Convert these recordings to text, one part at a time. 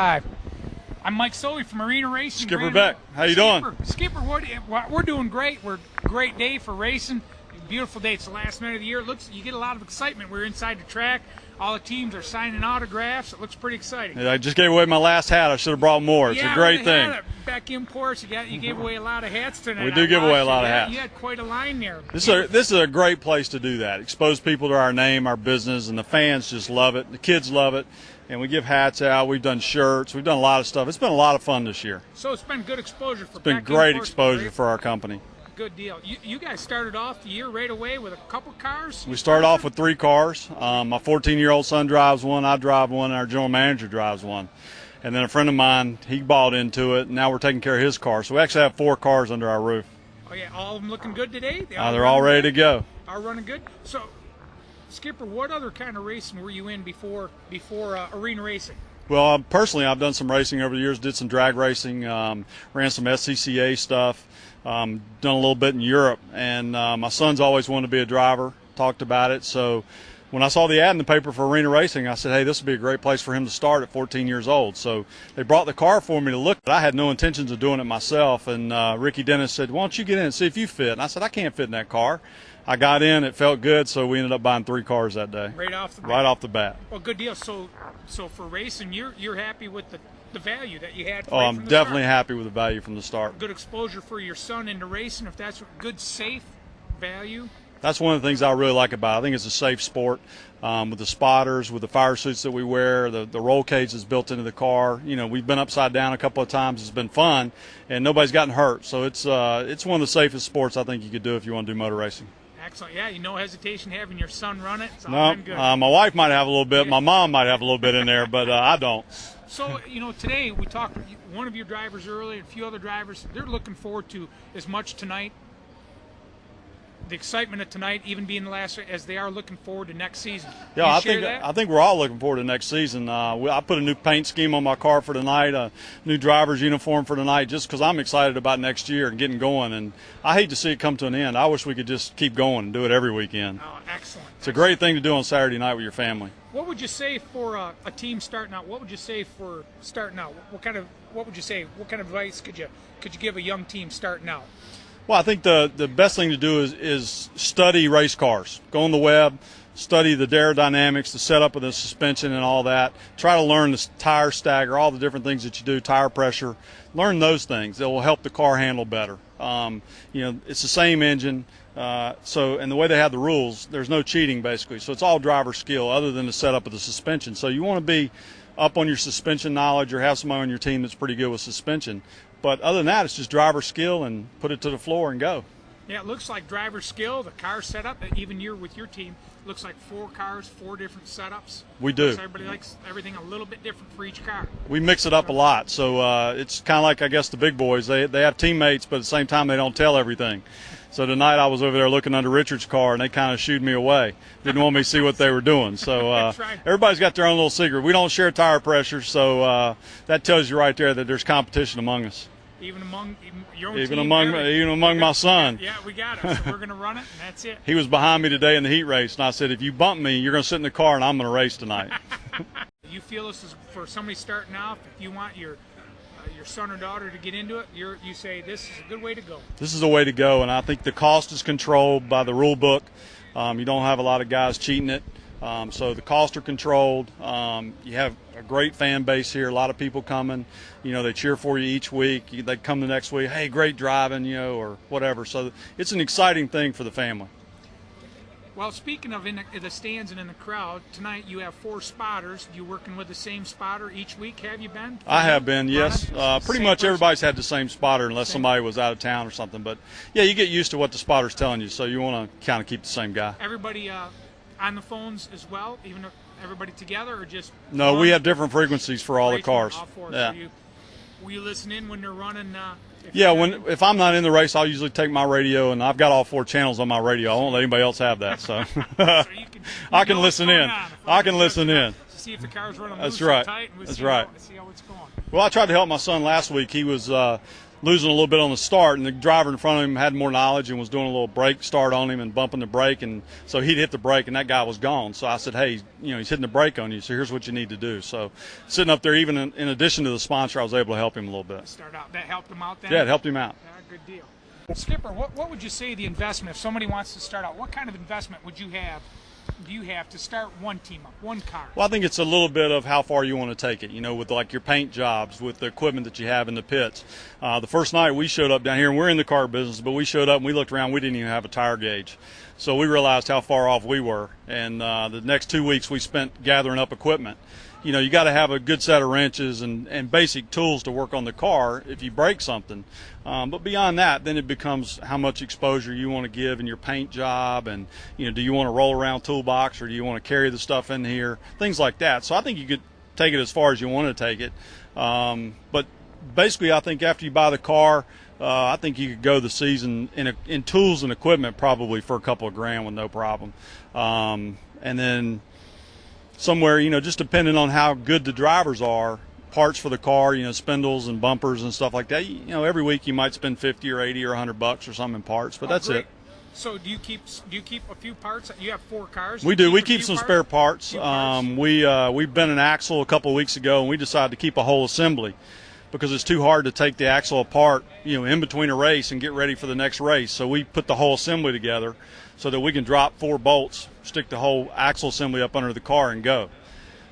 Hi, I'm Mike Soley from Arena Racing. Skipper Beck, how you doing? Skipper, we're doing great. We're a great day for racing. Beautiful day. It's the last night of the year. It looks, you get a lot of excitement. We're inside the track. All the teams are signing autographs. It looks pretty exciting. Yeah, I just gave away my last hat. I should have brought more. It's a great thing. Beck Imports, you gave away a lot of hats tonight. We do give away a lot of hats. You had quite a line there. This is a great place to do that. Expose people to our name, our business, and the fans just love it. The kids love it. And we give hats out. We've done shirts. We've done a lot of stuff. It's been a lot of fun this year. So it's been good exposure for Beck. It's been great exposure for our company. Good deal. You guys started off the year right away with a couple cars? We started off with 3 cars. My 14-year-old son drives one, I drive one, and our general manager drives one. And then a friend of mine, he bought into it, and now we're taking care of his car. So we actually have 4 cars under our roof. Oh, yeah. All of them looking good today? They're all ready to go. Are running good? So, Skipper, what other kind of racing were you in before arena racing? Well, personally, I've done some racing over the years, did some drag racing, ran some SCCA stuff, done a little bit in Europe, and my son's always wanted to be a driver, talked about it. So when I saw the ad in the paper for arena racing, I said, hey, this would be a great place for him to start at 14 years old. So they brought the car for me to look at. I had no intentions of doing it myself, and Ricky Dennis said, why don't you get in and see if you fit? And I said, I can't fit in that car. I got in, it felt good, so we ended up buying 3 cars that day. Right off the bat? Right off the bat. Well, good deal. So for racing, you're happy with the value that you had? I'm definitely happy with the value from the start. Good exposure for your son into racing, if that's good, safe value? That's one of the things I really like about it. I think it's a safe sport with the spotters, with the fire suits that we wear, the roll cage that's built into the car. You know, we've been upside down a couple of times. It's been fun, and nobody's gotten hurt. So it's one of the safest sports I think you could do if you want to do motor racing. Excellent. Yeah, no hesitation having your son run it. It's all been good. My wife might have a little bit. My mom might have a little bit in there, but I don't. So, today we talked to one of your drivers earlier, and a few other drivers. They're looking forward to as much tonight, the excitement of tonight, even being the last, as they are looking forward to next season. Yeah, I think we're all looking forward to next season. I put a new paint scheme on my car for tonight, a new driver's uniform for tonight, just because I'm excited about next year and getting going. And I hate to see it come to an end. I wish we could just keep going and do it every weekend. Oh, excellent. It's a great thing to do on Saturday night with your family. What would you say for a team starting out? What would you say for starting out? What would you say? What kind of advice could you give a young team starting out? Well, I think the best thing to do is study race cars. Go on the web, study the aerodynamics, the setup of the suspension and all that. Try to learn the tire stagger, all the different things that you do, tire pressure. Learn those things. That will help the car handle better. It's the same engine. And the way they have the rules, there's no cheating basically. So it's all driver skill other than the setup of the suspension. So you want to be up on your suspension knowledge or have somebody on your team that's pretty good with suspension. But other than that, it's just driver skill and put it to the floor and go. Yeah, it looks like driver skill, the car setup, even with your team, looks like 4 cars, 4 different setups. We do. Everybody likes everything a little bit different for each car. We mix it up a lot. So it's kind of like, I guess, the big boys. They have teammates, but at the same time, they don't tell everything. So tonight I was over there looking under Richard's car, and they kind of shooed me away. Didn't want me to see what they were doing. So right. Everybo's got their own little secret. We don't share tire pressure, so that tells you right there that there's competition among us. Even among your own even team? Even among my son. Yeah, we got it. So we're going to run it, and that's it. He was behind me today in the heat race, and I said, if you bump me, you're going to sit in the car, and I'm going to race tonight. You feel this is for somebody starting out, if you want your son or daughter to get into it, you say this is a good way to go. This is a way to go, and I think the cost is controlled by the rule book. You don't have a lot of guys cheating it. So the costs are controlled. You have a great fan base here. A lot of people coming. They cheer for you each week. They come the next week, hey, great driving, or whatever. So it's an exciting thing for the family. Well, speaking of in the stands and in the crowd, tonight you have 4 spotters. You working with the same spotter each week, have you been? I have been, yes. Pretty much everybody's had the same spotter unless somebody was out of town or something. But, yeah, you get used to what the spotter's telling you, so you want to kind of keep the same guy. Everybody on the phones as well, even everybody together, or just? No, we have different frequencies for all the cars. All 4. Yeah. So will you listen in when they're running? If I'm not in the race, I'll usually take my radio, and I've got all 4 channels on my radio. I won't let anybody else have that. So, I can listen in. I can listen in. See if the car's running loose or tight. That's right. See how it's going. Well, I tried to help my son last week. He was losing a little bit on the start, and the driver in front of him had more knowledge and was doing a little brake start on him and bumping the brake, and so he'd hit the brake and that guy was gone. So I said, hey, he's hitting the brake on you, so here's what you need to do. So sitting up there, even in addition to the sponsor, I was able to help him a little bit. Start out. That helped him out then? Yeah, it helped him out. Good deal. Skipper, what would you say the investment, if somebody wants to start out, what kind of investment do you have to start one team up, one car? Well, I think it's a little bit of how far you want to take it, with like your paint jobs, with the equipment that you have in the pits. The first night we showed up down here, and we're in the car business, but we showed up and we looked around, we didn't even have a tire gauge. So we realized how far off we were, and the next 2 weeks we spent gathering up equipment. You got to have a good set of wrenches and basic tools to work on the car if you break something. But beyond that, then it becomes how much exposure you want to give in your paint job, and do you want to roll around toolbox or do you want to carry the stuff in here, things like that. So I think you could take it as far as you want to take it. But basically, I think after you buy the car, I think you could go the season in tools and equipment probably for a couple of grand with no problem. And then somewhere, just depending on how good the drivers are, parts for the car, spindles and bumpers and stuff like that. Every week you might spend 50 or 80 or $100 or something in parts, but that's great. it. So do you keep a few parts? You have 4 cars. We do. We keep some spare parts. We've been an axle a couple of weeks ago, and we decided to keep a whole assembly because it's too hard to take the axle apart, in between a race and get ready for the next race. So we put the whole assembly together so that we can drop 4 bolts, stick the whole axle assembly up under the car and go.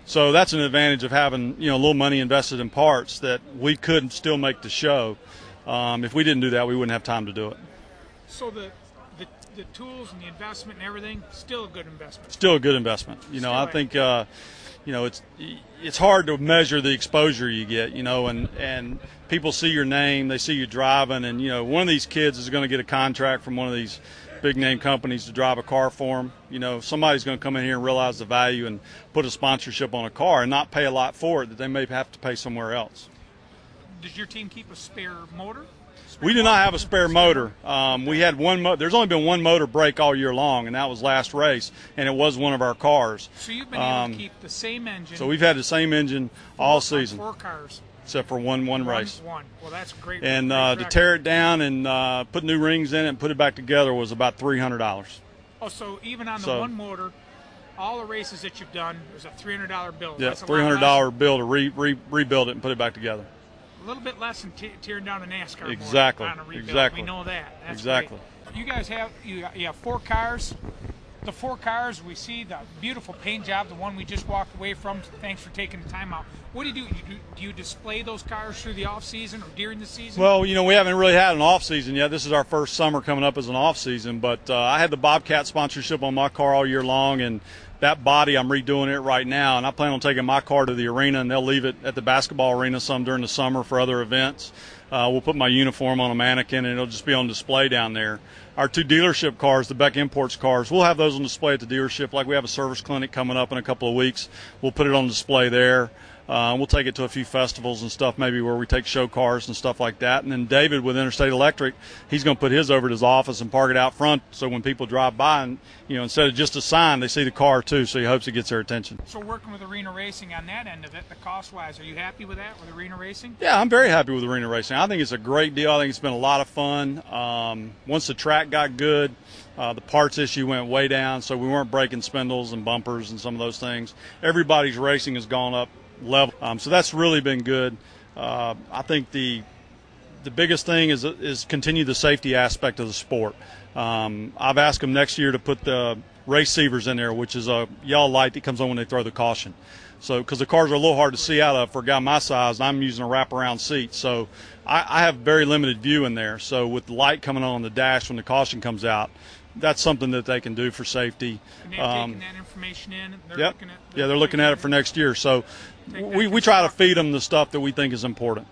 So that's an advantage of having, a little money invested in parts that we could still make the show. If we didn't do that, we wouldn't have time to do it. So the tools and the investment and everything, still a good investment. Still a good investment. I think, it's hard to measure the exposure you get, and people see your name, they see you driving, and, one of these kids is going to get a contract from one of these big name companies to drive a car for them. Somebody's going to come in here and realize the value and put a sponsorship on a car and not pay a lot for it that they may have to pay somewhere else. Does your team keep a spare motor? We do not have a spare motor. We had one. There's only been one motor break all year long, and that was last race, and it was one of our cars. So you've been able to keep the same engine. So we've had the same engine all season. 4 cars. Except for one race. Well, that's great. And to tear it down and put new rings in it and put it back together was about $300. Oh, so even on the one motor, all the races that you've done, was a $300 bill. Yeah, $300 bill to rebuild it and put it back together. A little bit less than tearing down a NASCAR exactly. motor on a rebuild. Exactly. We know that. That's exactly. Great. You guys have 4 cars. The 4 cars, we see the beautiful paint job, the one we just walked away from. Thanks for taking the time out. What do you do? Do you display those cars through the off season or during the season? Well, we haven't really had an off season yet. This is our first summer coming up as an off season, but I had the Bobcat sponsorship on my car all year long, and that body, I'm redoing it right now, and I plan on taking my car to the arena, and they'll leave it at the basketball arena some during the summer for other events. We'll put my uniform on a mannequin, and it'll just be on display down there. Our 2 dealership cars, the Beck Imports cars, we'll have those on display at the dealership. Like we have a service clinic coming up in a couple of weeks. We'll put it on display there. We'll take it to a few festivals and stuff, maybe where we take show cars and stuff like that. And then David with Interstate Electric, he's going to put his over at his office and park it out front so when people drive by and, instead of just a sign, they see the car too, so he hopes it gets their attention. So working with Arena Racing on that end of it, the cost-wise, are you happy with that, with Arena Racing? Yeah, I'm very happy with Arena Racing. I think it's a great deal. I think it's been a lot of fun. Once the track got good, the parts issue went way down, so we weren't breaking spindles and bumpers and some of those things. Everybody's racing has gone up level, so that's really been good. I think the biggest thing is continue the safety aspect of the sport. I've asked them next year to put the race receivers in there, which is a yellow light that comes on when they throw the caution. So because the cars are a little hard to see out of for a guy my size, and I'm using a wraparound seat, so I have very limited view in there. So with the light coming on the dash when the caution comes out, that's something that they can do for safety. And they're taking that information in. And they're looking at it for next year. So we try to feed them the stuff that we think is important.